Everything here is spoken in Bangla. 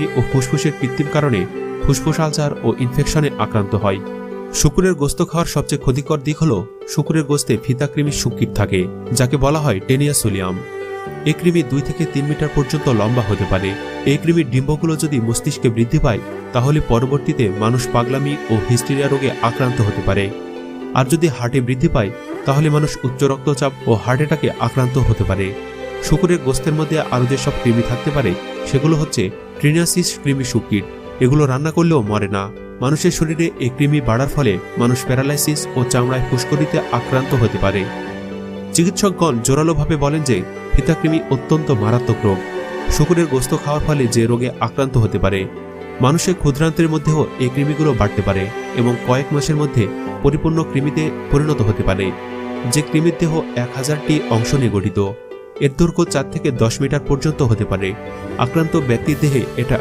পাগলামি ও ফুসফুসের কৃত্রিম কারণে ফুসফুস আলসার ও ইনফেকশনে আক্রান্ত হয়। শূকরের গোস্ত খাওয়ার সবচেয়ে ক্ষতিকর দিক হল শূকরের গোস্তে ফিতা কৃমির শুক্কিট থাকে, যাকে বলা হয় টেনিয়া সোলিয়াম। এই কৃমি 2 থেকে 3 মিটার পর্যন্ত লম্বা হতে পারে। এই কৃমির ডিম্বগুলো যদি মস্তিষ্কে বৃদ্ধি পায় তাহলে পরবর্তীতে মানুষ পাগলামি ও হিস্টেরিয়া রোগে আক্রান্ত হতে পারে। আর যদি হার্টে বৃদ্ধি পায় তাহলে মানুষ উচ্চ রক্তচাপ ও হার্ট অ্যাটাকে আক্রান্ত হতে পারে। শূকরের গোস্তের মধ্যে আরও যেসব কৃমি থাকতে পারে সেগুলো হচ্ছে ট্রিনাসিস কৃমি শুক্কিট। এগুলো রান্না করলেও মরে না। মানুষের শরীরে এই কৃমি বাড়ার ফলে মানুষ প্যারালাইসিস ও চামড়ায় ফুসকুড়িতে আক্রান্ত হতে পারে। চিকিৎসকগণ জোরালোভাবে বলেন যে ফিতাকৃমি অত্যন্ত মারাত্মক রোগ। শূকরের গোস্ত খাওয়ার ফলে যে রোগে আক্রান্ত হতে পারে, মানুষের ক্ষুদ্রান্তের মধ্যেও এই কৃমিগুলো বাড়তে পারে এবং কয়েক মাসের মধ্যে পরিপূর্ণ কৃমিতে পরিণত হতে পারে। যে কৃমির দেহ 1000টি অংশ নিয়ে গঠিত, এর দৈর্ঘ্য 4 থেকে 10 মিটার পর্যন্ত হতে পারে। আক্রান্ত ব্যক্তির দেহে এটা